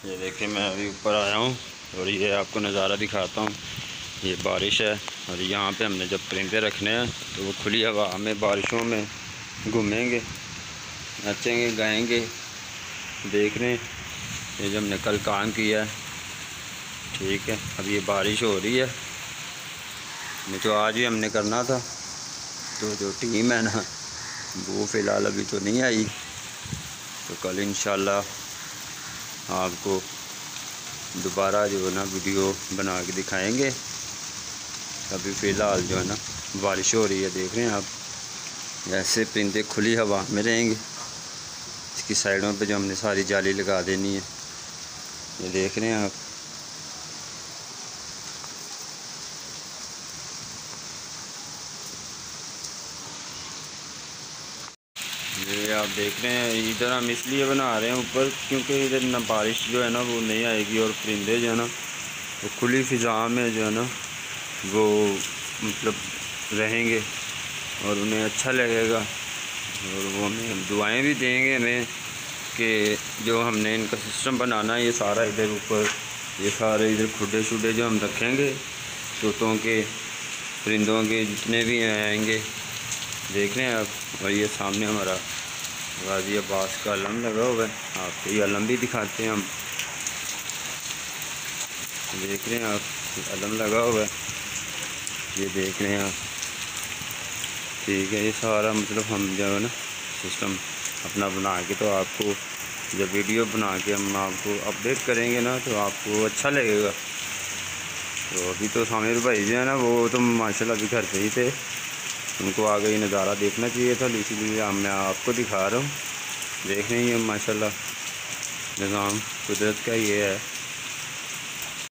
ये देखिए मैं अभी ऊपर आया हूँ और ये आपको नज़ारा दिखाता हूँ। ये बारिश है और यहाँ पे हमने जब परिंदे रखने हैं तो वो खुली हवा में बारिशों में घूमेंगे, नचेंगे, गाएंगे। देख रहे हैं ये जो हमने कल काम किया है, ठीक है। अब ये बारिश हो रही है, नहीं तो आज ही हमने करना था। तो जो टीम है ना वो फ़िलहाल अभी तो नहीं आई, तो कल इंशाल्लाह आपको दोबारा जो है ना वीडियो बना के दिखाएंगे। अभी फ़िलहाल जो है ना बारिश हो रही है, देख रहे हैं आप। ऐसे परिंदे खुली हवा में रहेंगे। इसकी साइडों पे जो हमने सारी जाली लगा देनी है, ये देख रहे हैं आप। ये आप देख रहे हैं, इधर हम इसलिए बना रहे हैं ऊपर क्योंकि इधर ना बारिश जो है ना वो नहीं आएगी और परिंदे जो है ना वो खुली फ़िज़ा में जो है ना वो मतलब रहेंगे और उन्हें अच्छा लगेगा। और वो हमें दुआएं भी देंगे हमें कि जो हमने इनका सिस्टम बनाना है, ये सारा इधर ऊपर, ये सारे इधर खुडे शुडे जो हम रखेंगे तोतों के, परिंदों के जितने भी आएंगे, देख रहे हैं आप। और ये सामने हमारा गाज़ी अब्बास का अलम लगा हुआ है, आपको ये अलम भी दिखाते हैं हम। देख रहे हैं आप, अलम लगा हुआ है, ये देख रहे हैं आप, ठीक है। ये सारा मतलब हम जो है ना सिस्टम अपना बना के तो आपको जब वीडियो बना के हम आपको अपडेट करेंगे ना तो आपको अच्छा लगेगा। तो अभी तो सामिर भाई जो है ना वो तो माशाल्लाह अभी घर पे ही थे, उनको आगे ये नज़ारा देखना चाहिए था, इसीलिए मैं आपको दिखा रहा हूँ। देख रहे हैं ये माशाल्लाह निज़ाम कुदरत का ये है।